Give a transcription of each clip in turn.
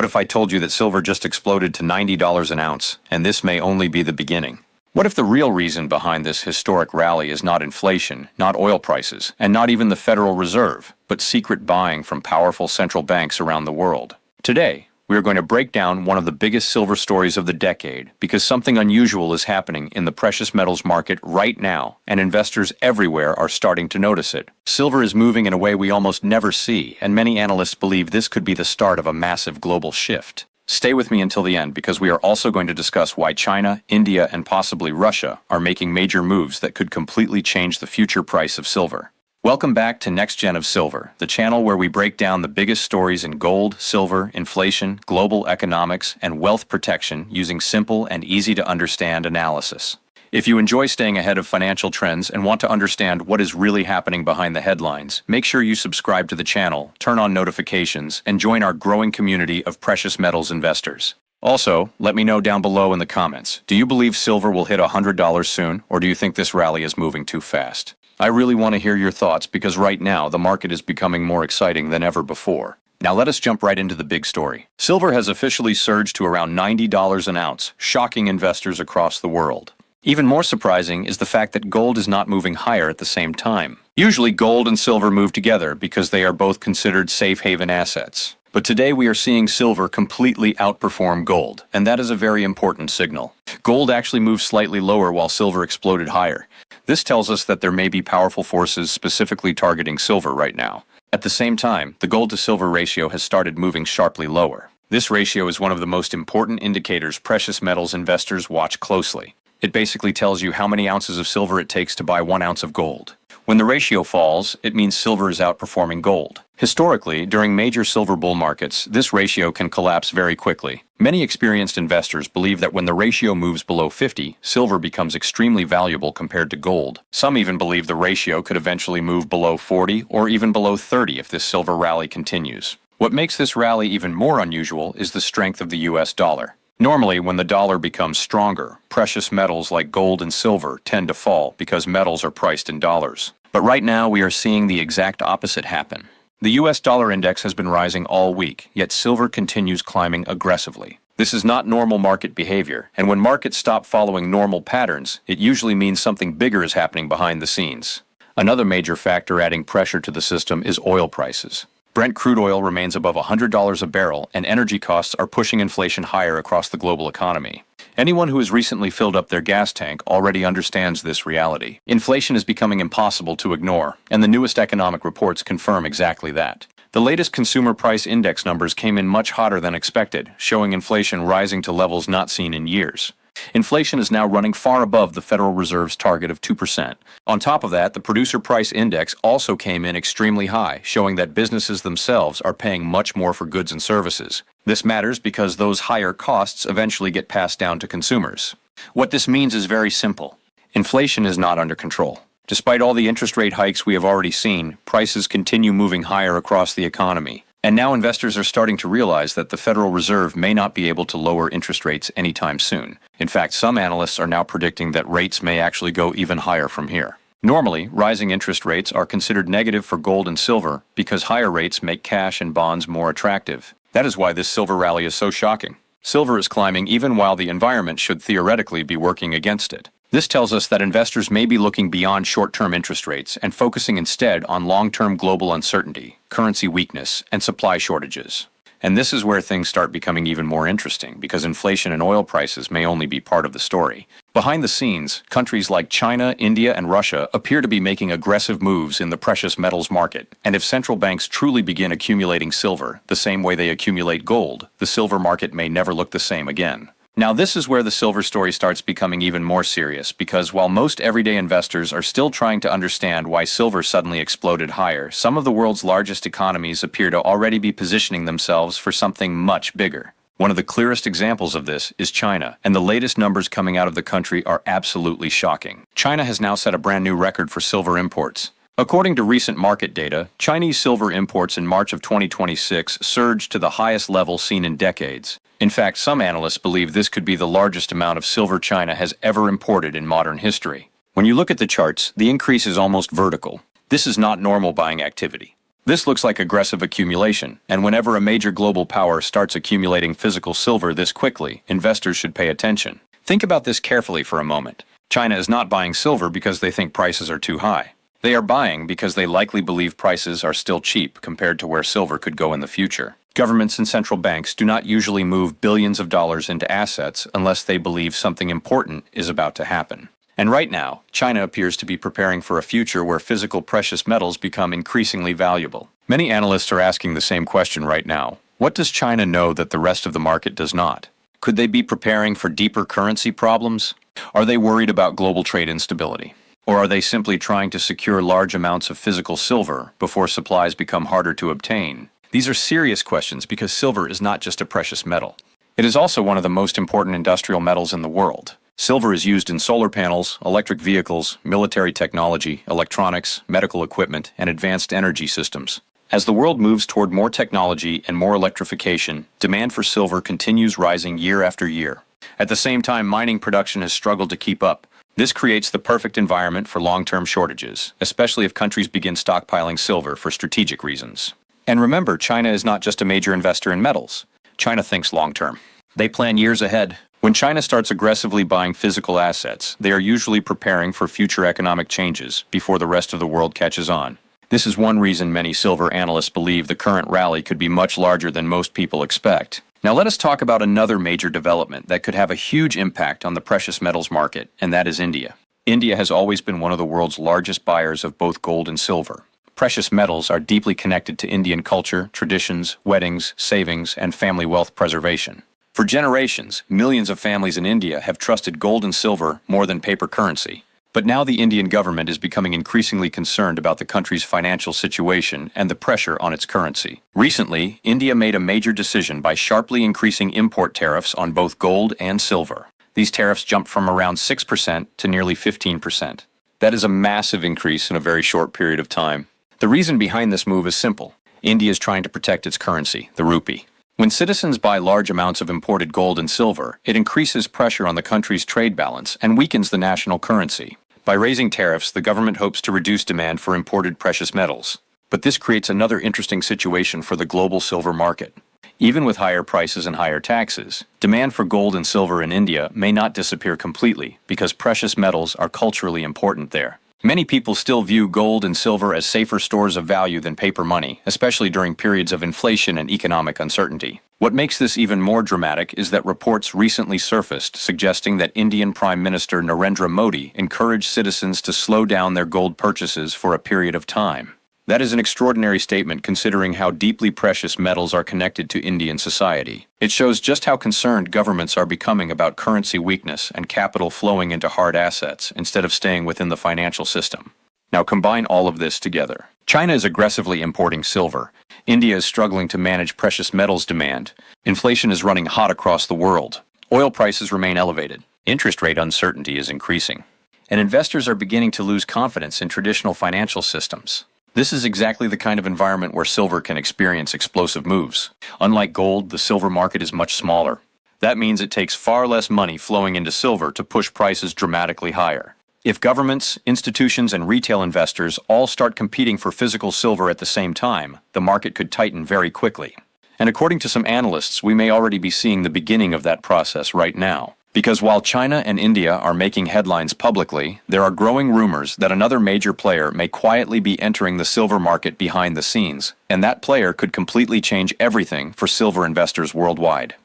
What if I told you that silver just exploded to $90 an ounce, and this may only be the beginning? What if the real reason behind this historic rally is not inflation, not oil prices, and not even the Federal Reserve, but secret buying from powerful central banks around the world? Today, we are going to break down one of the biggest silver stories of the decade because something unusual is happening in the precious metals market right now, and investors everywhere are starting to notice it. Silver is moving in a way we almost never see, and many analysts believe this could be the start of a massive global shift. Stay with me until the end because we are also going to discuss why China, India, and possibly Russia are making major moves that could completely change the future price of silver. Welcome back to Next Gen of Silver, the channel where we break down the biggest stories in gold, silver, inflation, global economics, and wealth protection using simple and easy-to-understand analysis. If you enjoy staying ahead of financial trends and want to understand what is really happening behind the headlines, make sure you subscribe to the channel, turn on notifications, and join our growing community of precious metals investors. Also, let me know down below in the comments, do you believe silver will hit $100 soon, or do you think this rally is moving too fast? I really want to hear your thoughts because right now the market is becoming more exciting than ever before. Now let us jump right into the big story. Silver has officially surged to around $90 an ounce, shocking investors across the world. Even more surprising is the fact that gold is not moving higher at the same time. Usually gold and silver move together because they are both considered safe haven assets. But today we are seeing silver completely outperform gold, and that is a very important signal. Gold actually moved slightly lower while silver exploded higher. This tells us that there may be powerful forces specifically targeting silver right now. At the same time, the gold to silver ratio has started moving sharply lower. This ratio is one of the most important indicators precious metals investors watch closely. It basically tells you how many ounces of silver it takes to buy 1 ounce of gold. When the ratio falls, it means silver is outperforming gold. Historically, during major silver bull markets, this ratio can collapse very quickly. Many experienced investors believe that when the ratio moves below 50, silver becomes extremely valuable compared to gold. Some even believe the ratio could eventually move below 40 or even below 30 if this silver rally continues. What makes this rally even more unusual is the strength of the US dollar. Normally, when the dollar becomes stronger, precious metals like gold and silver tend to fall because metals are priced in dollars. But right now, we are seeing the exact opposite happen. The US dollar index has been rising all week, yet silver continues climbing aggressively. This is not normal market behavior, and when markets stop following normal patterns, it usually means something bigger is happening behind the scenes. Another major factor adding pressure to the system is oil prices. Brent crude oil remains above $100 a barrel, and energy costs are pushing inflation higher across the global economy. Anyone who has recently filled up their gas tank already understands this reality. Inflation is becoming impossible to ignore, and the newest economic reports confirm exactly that. The latest consumer price index numbers came in much hotter than expected, showing inflation rising to levels not seen in years. Inflation is now running far above the Federal Reserve's target of 2%. On top of that, the producer price index also came in extremely high, showing that businesses themselves are paying much more for goods and services. This matters because those higher costs eventually get passed down to consumers. What this means is very simple. Inflation is not under control. Despite all the interest rate hikes we have already seen, prices continue moving higher across the economy. And now investors are starting to realize that the Federal Reserve may not be able to lower interest rates anytime soon. In fact, some analysts are now predicting that rates may actually go even higher from here. Normally, rising interest rates are considered negative for gold and silver because higher rates make cash and bonds more attractive. That is why this silver rally is so shocking. Silver is climbing even while the environment should theoretically be working against it. This tells us that investors may be looking beyond short-term interest rates and focusing instead on long-term global uncertainty, currency weakness, and supply shortages. And this is where things start becoming even more interesting because inflation and oil prices may only be part of the story. Behind the scenes, countries like China, India, and Russia appear to be making aggressive moves in the precious metals market. And if central banks truly begin accumulating silver the same way they accumulate gold, the silver market may never look the same again. Now this is where the silver story starts becoming even more serious because while most everyday investors are still trying to understand why silver suddenly exploded higher, some of the world's largest economies appear to already be positioning themselves for something much bigger. One of the clearest examples of this is China, and the latest numbers coming out of the country are absolutely shocking. China has now set a brand new record for silver imports. According to recent market data, Chinese silver imports in March of 2026 surged to the highest level seen in decades. In fact, some analysts believe this could be the largest amount of silver China has ever imported in modern history. When you look at the charts, the increase is almost vertical. This is not normal buying activity. This looks like aggressive accumulation, and whenever a major global power starts accumulating physical silver this quickly, investors should pay attention. Think about this carefully for a moment. China is not buying silver because they think prices are too high. They are buying because they likely believe prices are still cheap compared to where silver could go in the future. Governments and central banks do not usually move billions of dollars into assets unless they believe something important is about to happen. And right now, China appears to be preparing for a future where physical precious metals become increasingly valuable. Many analysts are asking the same question right now. What does China know that the rest of the market does not? Could they be preparing for deeper currency problems? Are they worried about global trade instability? Or are they simply trying to secure large amounts of physical silver before supplies become harder to obtain? These are serious questions because silver is not just a precious metal. It is also one of the most important industrial metals in the world. Silver is used in solar panels, electric vehicles, military technology, electronics, medical equipment, and advanced energy systems. As the world moves toward more technology and more electrification, demand for silver continues rising year after year. At the same time, mining production has struggled to keep up. This creates the perfect environment for long-term shortages, especially if countries begin stockpiling silver for strategic reasons. And remember, China is not just a major investor in metals. China thinks long-term. They plan years ahead. When China starts aggressively buying physical assets, they are usually preparing for future economic changes before the rest of the world catches on. This is one reason many silver analysts believe the current rally could be much larger than most people expect. Now let us talk about another major development that could have a huge impact on the precious metals market, and that is India. India has always been one of the world's largest buyers of both gold and silver. Precious metals are deeply connected to Indian culture, traditions, weddings, savings, and family wealth preservation. For generations, millions of families in India have trusted gold and silver more than paper currency. But now the Indian government is becoming increasingly concerned about the country's financial situation and the pressure on its currency. Recently, India made a major decision by sharply increasing import tariffs on both gold and silver. These tariffs jumped from around 6% to nearly 15%. That is a massive increase in a very short period of time. The reason behind this move is simple. India is trying to protect its currency, the rupee. When citizens buy large amounts of imported gold and silver, it increases pressure on the country's trade balance and weakens the national currency. By raising tariffs, the government hopes to reduce demand for imported precious metals. But this creates another interesting situation for the global silver market. Even with higher prices and higher taxes, demand for gold and silver in India may not disappear completely because precious metals are culturally important there. Many people still view gold and silver as safer stores of value than paper money, especially during periods of inflation and economic uncertainty. What makes this even more dramatic is that reports recently surfaced suggesting that Indian Prime Minister Narendra Modi encouraged citizens to slow down their gold purchases for a period of time. That is an extraordinary statement considering how deeply precious metals are connected to Indian society. It shows just how concerned governments are becoming about currency weakness and capital flowing into hard assets instead of staying within the financial system. Now combine all of this together. China is aggressively importing silver. India is struggling to manage precious metals demand. Inflation is running hot across the world. Oil prices remain elevated. Interest rate uncertainty is increasing. And investors are beginning to lose confidence in traditional financial systems. This is exactly the kind of environment where silver can experience explosive moves. Unlike gold, the silver market is much smaller. That means it takes far less money flowing into silver to push prices dramatically higher. If governments, institutions, and retail investors all start competing for physical silver at the same time, the market could tighten very quickly. And according to some analysts, we may already be seeing the beginning of that process right now. Because while China and India are making headlines publicly, there are growing rumors that another major player may quietly be entering the silver market behind the scenes, and that player could completely change everything for silver investors worldwide.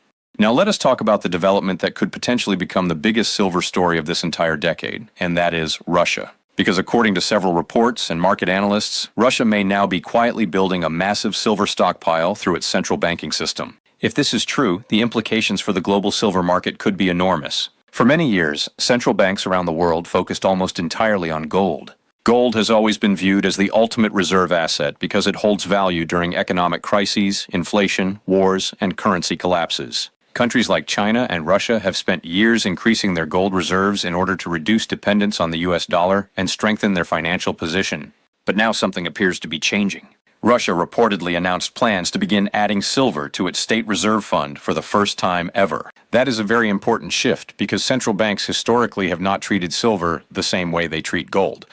Now let us talk about the development that could potentially become the biggest silver story of this entire decade, and that is Russia. Because according to several reports and market analysts, Russia may now be quietly building a massive silver stockpile through its central banking system. If this is true, the implications for the global silver market could be enormous. For many years, central banks around the world focused almost entirely on gold. Gold has always been viewed as the ultimate reserve asset because it holds value during economic crises, inflation, wars, and currency collapses. Countries like China and Russia have spent years increasing their gold reserves in order to reduce dependence on the US dollar and strengthen their financial position. But now something appears to be changing. Russia reportedly announced plans to begin adding silver to its state reserve fund for the first time ever. That is a very important shift because central banks historically have not treated silver the same way they treat gold.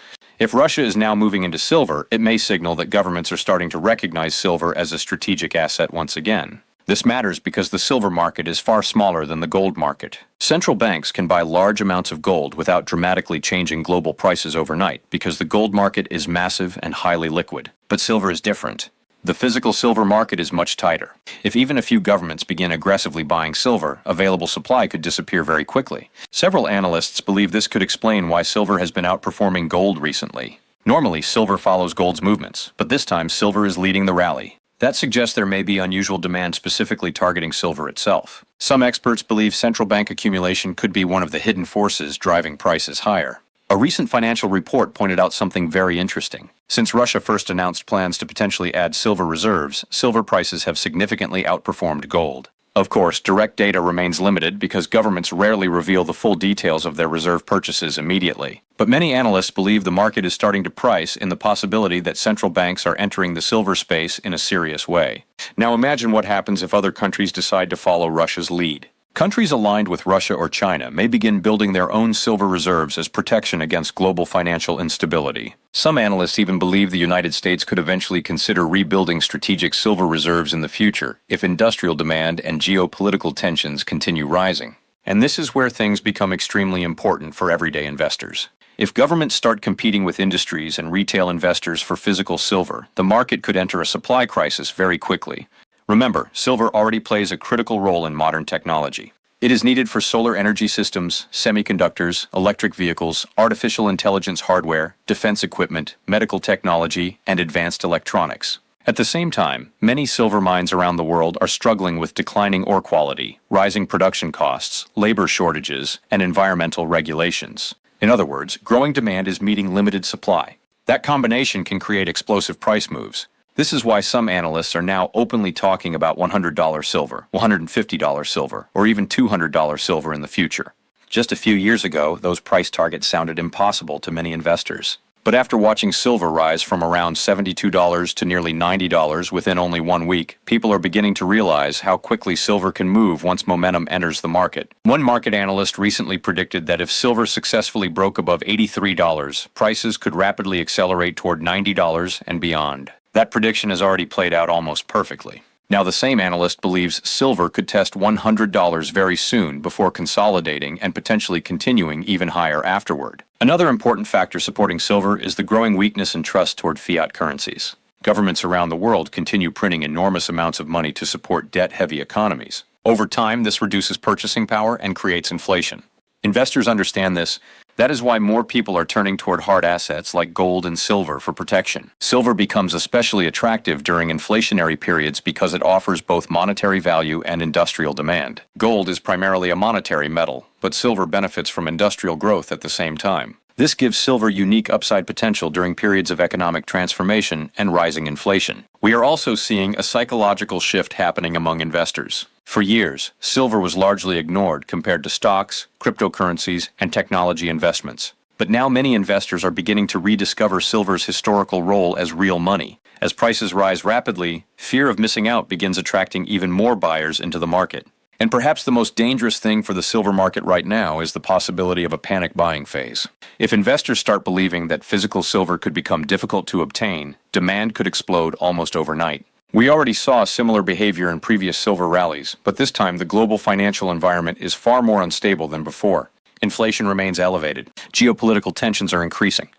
If Russia is now moving into silver, it may signal that governments are starting to recognize silver as a strategic asset once again. This matters because the silver market is far smaller than the gold market. Central banks can buy large amounts of gold without dramatically changing global prices overnight because the gold market is massive and highly liquid. But silver is different. The physical silver market is much tighter. If even a few governments begin aggressively buying silver, available supply could disappear very quickly. Several analysts believe this could explain why silver has been outperforming gold recently. Normally, silver follows gold's movements, but this time silver is leading the rally. That suggests there may be unusual demand specifically targeting silver itself. Some experts believe central bank accumulation could be one of the hidden forces driving prices higher. A recent financial report pointed out something very interesting. Since Russia first announced plans to potentially add silver reserves, silver prices have significantly outperformed gold. Of course, direct data remains limited because governments rarely reveal the full details of their reserve purchases immediately. But many analysts believe the market is starting to price in the possibility that central banks are entering the silver space in a serious way. Now imagine what happens if other countries decide to follow Russia's lead. Countries aligned with Russia or China may begin building their own silver reserves as protection against global financial instability. Some analysts even believe the United States could eventually consider rebuilding strategic silver reserves in the future if industrial demand and geopolitical tensions continue rising. And this is where things become extremely important for everyday investors. If governments start competing with industries and retail investors for physical silver, the market could enter a supply crisis very quickly. Remember, silver already plays a critical role in modern technology. It is needed for solar energy systems, semiconductors, electric vehicles, artificial intelligence hardware, defense equipment, medical technology, and advanced electronics. At the same time, many silver mines around the world are struggling with declining ore quality, rising production costs, labor shortages, and environmental regulations. In other words, growing demand is meeting limited supply. That combination can create explosive price moves. This is why some analysts are now openly talking about $100 silver, $150 silver, or even $200 silver in the future. Just a few years ago, those price targets sounded impossible to many investors. But after watching silver rise from around $72 to nearly $90 within only 1 week, people are beginning to realize how quickly silver can move once momentum enters the market. One market analyst recently predicted that if silver successfully broke above $83, prices could rapidly accelerate toward $90 and beyond. That prediction has already played out almost perfectly. Now the same analyst believes silver could test $100 very soon before consolidating and potentially continuing even higher afterward. Another important factor supporting silver is the growing weakness and trust toward fiat currencies. Governments around the world continue printing enormous amounts of money to support debt-heavy economies. Over time, this reduces purchasing power and creates inflation. Investors understand this. That is why more people are turning toward hard assets like gold and silver for protection. Silver becomes especially attractive during inflationary periods because it offers both monetary value and industrial demand. Gold is primarily a monetary metal, but silver benefits from industrial growth at the same time. This gives silver unique upside potential during periods of economic transformation and rising inflation. We are also seeing a psychological shift happening among investors. For years, silver was largely ignored compared to stocks, cryptocurrencies, and technology investments. But now many investors are beginning to rediscover silver's historical role as real money. As prices rise rapidly, fear of missing out begins attracting even more buyers into the market. And perhaps the most dangerous thing for the silver market right now is the possibility of a panic buying phase. If investors start believing that physical silver could become difficult to obtain, demand could explode almost overnight. We already saw similar behavior in previous silver rallies, but this time the global financial environment is far more unstable than before. Inflation remains elevated. Geopolitical tensions are increasing.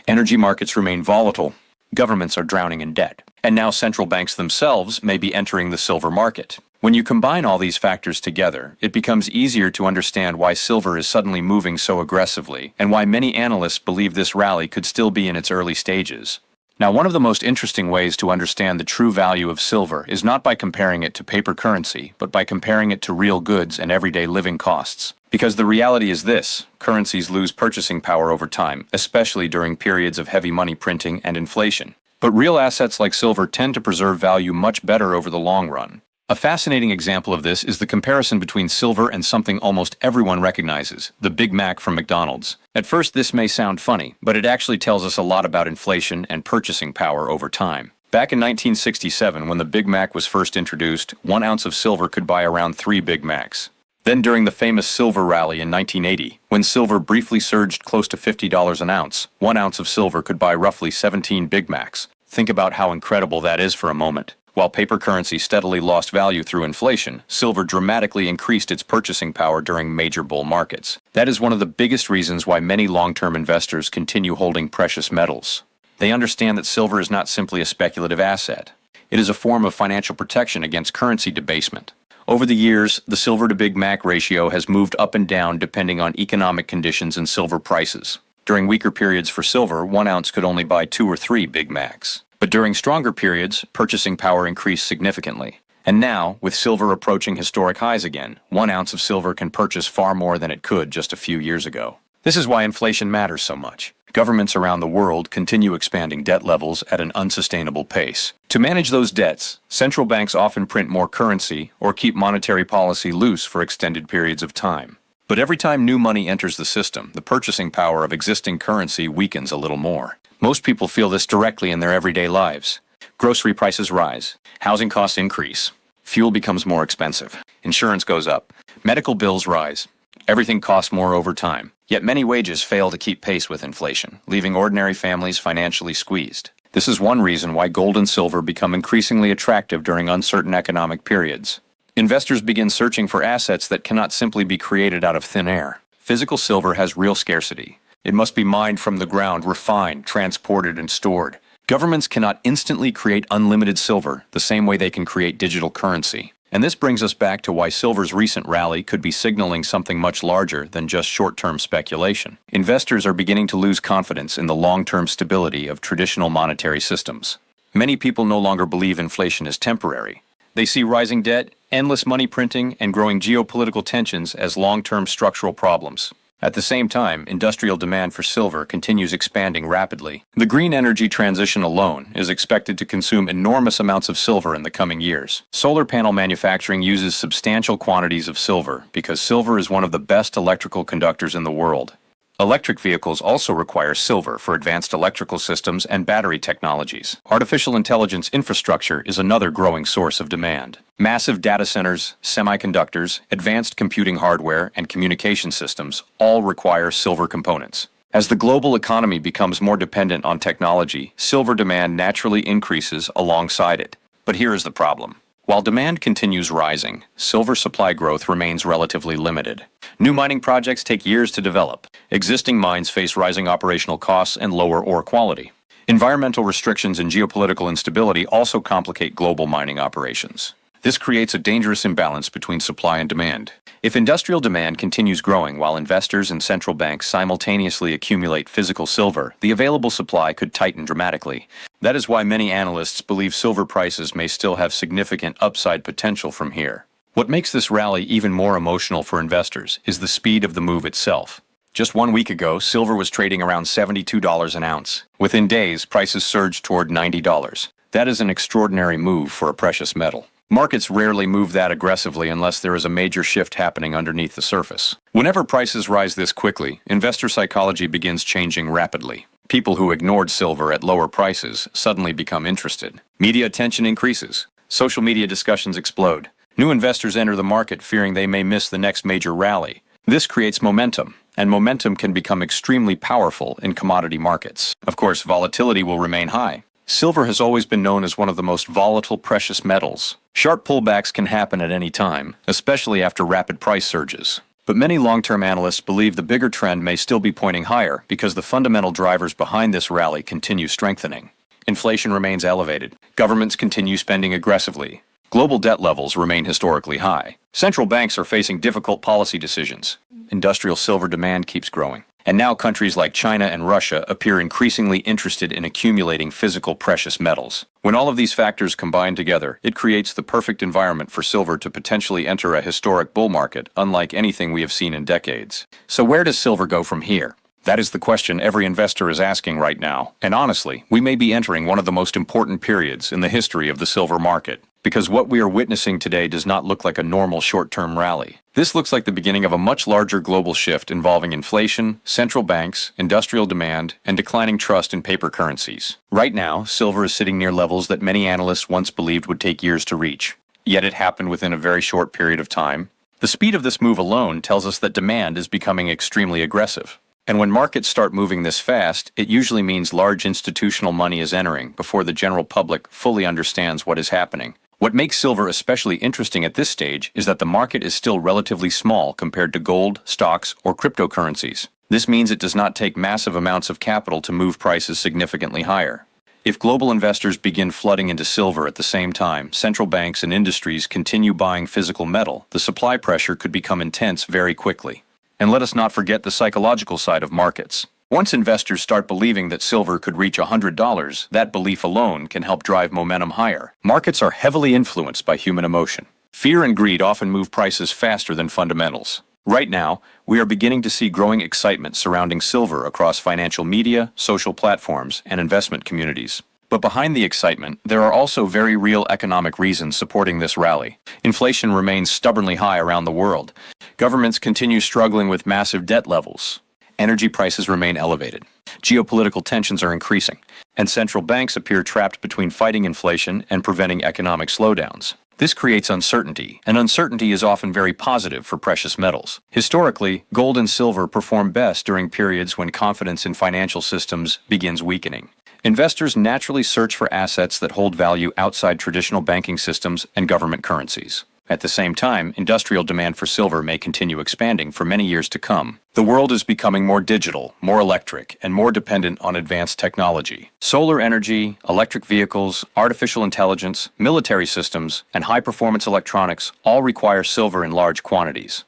Energy markets remain volatile. Governments are drowning in debt. And now central banks themselves may be entering the silver market. When you combine all these factors together, it becomes easier to understand why silver is suddenly moving so aggressively and why many analysts believe this rally could still be in its early stages. Now, one of the most interesting ways to understand the true value of silver is not by comparing it to paper currency, but by comparing it to real goods and everyday living costs. Because the reality is this: currencies lose purchasing power over time, especially during periods of heavy money printing and inflation. But real assets like silver tend to preserve value much better over the long run. A fascinating example of this is the comparison between silver and something almost everyone recognizes, the Big Mac from McDonald's. At first, this may sound funny, but it actually tells us a lot about inflation and purchasing power over time. Back in 1967, when the Big Mac was first introduced, 1 ounce of silver could buy around 3 Big Macs. Then during the famous silver rally in 1980, when silver briefly surged close to $50 an ounce, 1 ounce of silver could buy roughly 17 Big Macs. Think about how incredible that is for a moment. While paper currency steadily lost value through inflation, silver dramatically increased its purchasing power during major bull markets. That is one of the biggest reasons why many long-term investors continue holding precious metals. They understand that silver is not simply a speculative asset. It is a form of financial protection against currency debasement. Over the years, the silver to Big Mac ratio has moved up and down depending on economic conditions and silver prices. During weaker periods for silver, 1 ounce could only buy 2 or 3 Big Macs. But during stronger periods, purchasing power increased significantly. And now, with silver approaching historic highs again, 1 ounce of silver can purchase far more than it could just a few years ago. This is why inflation matters so much. Governments around the world continue expanding debt levels at an unsustainable pace. To manage those debts, central banks often print more currency or keep monetary policy loose for extended periods of time. But every time new money enters the system, the purchasing power of existing currency weakens a little more. Most people feel this directly in their everyday lives. Grocery prices rise, housing costs increase, fuel becomes more expensive, insurance goes up, medical bills rise. Everything costs more over time. Yet many wages fail to keep pace with inflation, leaving ordinary families financially squeezed. This is one reason why gold and silver become increasingly attractive during uncertain economic periods. Investors begin searching for assets that cannot simply be created out of thin air. Physical silver has real scarcity. It must be mined from the ground, refined, transported, and stored. Governments cannot instantly create unlimited silver the same way they can create digital currency. And this brings us back to why silver's recent rally could be signaling something much larger than just short-term speculation. Investors are beginning to lose confidence in the long-term stability of traditional monetary systems. Many people no longer believe inflation is temporary. They see rising debt, endless money printing, and growing geopolitical tensions as long-term structural problems. At the same time, industrial demand for silver continues expanding rapidly. The green energy transition alone is expected to consume enormous amounts of silver in the coming years. Solar panel manufacturing uses substantial quantities of silver because silver is one of the best electrical conductors in the world. Electric vehicles also require silver for advanced electrical systems and battery technologies. Artificial intelligence infrastructure is another growing source of demand. Massive data centers, semiconductors, advanced computing hardware, and communication systems all require silver components. As the global economy becomes more dependent on technology, silver demand naturally increases alongside it. But here is the problem. While demand continues rising, silver supply growth remains relatively limited. New mining projects take years to develop. Existing mines face rising operational costs and lower ore quality. Environmental restrictions and geopolitical instability also complicate global mining operations. This creates a dangerous imbalance between supply and demand. If industrial demand continues growing while investors and central banks simultaneously accumulate physical silver, the available supply could tighten dramatically. That is why many analysts believe silver prices may still have significant upside potential from here. What makes this rally even more emotional for investors is the speed of the move itself. Just 1 week ago, silver was trading around $72 an ounce. Within days, prices surged toward $90. That is an extraordinary move for a precious metal. Markets rarely move that aggressively unless there is a major shift happening underneath the surface. Whenever prices rise this quickly, investor psychology begins changing rapidly. People who ignored silver at lower prices suddenly become interested. Media attention increases. Social media discussions explode. New investors enter the market fearing they may miss the next major rally. This creates momentum, and momentum can become extremely powerful in commodity markets. Of course, volatility will remain high. Silver has always been known as one of the most volatile precious metals. Sharp pullbacks can happen at any time, especially after rapid price surges. But many long-term analysts believe the bigger trend may still be pointing higher because the fundamental drivers behind this rally continue strengthening. Inflation remains elevated. Governments continue spending aggressively. Global debt levels remain historically high. Central banks are facing difficult policy decisions. Industrial silver demand keeps growing. And now countries like China and Russia appear increasingly interested in accumulating physical precious metals. When all of these factors combine together, it creates the perfect environment for silver to potentially enter a historic bull market, unlike anything we have seen in decades. So where does silver go from here? That is the question every investor is asking right now. And honestly, we may be entering one of the most important periods in the history of the silver market. Because what we are witnessing today does not look like a normal short-term rally. This looks like the beginning of a much larger global shift involving inflation, central banks, industrial demand, and declining trust in paper currencies. Right now, silver is sitting near levels that many analysts once believed would take years to reach. Yet it happened within a very short period of time. The speed of this move alone tells us that demand is becoming extremely aggressive. And when markets start moving this fast, it usually means large institutional money is entering before the general public fully understands what is happening. What makes silver especially interesting at this stage is that the market is still relatively small compared to gold, stocks, or cryptocurrencies. This means it does not take massive amounts of capital to move prices significantly higher. If global investors begin flooding into silver at the same time, central banks and industries continue buying physical metal, the supply pressure could become intense very quickly. And let us not forget the psychological side of markets. Once investors start believing that silver could reach $100, that belief alone can help drive momentum higher. Markets are heavily influenced by human emotion. Fear and greed often move prices faster than fundamentals. Right now, we are beginning to see growing excitement surrounding silver across financial media, social platforms, and investment communities. But behind the excitement, there are also very real economic reasons supporting this rally. Inflation remains stubbornly high around the world. Governments continue struggling with massive debt levels. Energy prices remain elevated. Geopolitical tensions are increasing. And central banks appear trapped between fighting inflation and preventing economic slowdowns. This creates uncertainty, and uncertainty is often very positive for precious metals. Historically, gold and silver perform best during periods when confidence in financial systems begins weakening. Investors naturally search for assets that hold value outside traditional banking systems and government currencies. At the same time, industrial demand for silver may continue expanding for many years to come. The world is becoming more digital, more electric, and more dependent on advanced technology. Solar energy, electric vehicles, artificial intelligence, military systems, and high-performance electronics all require silver in large quantities.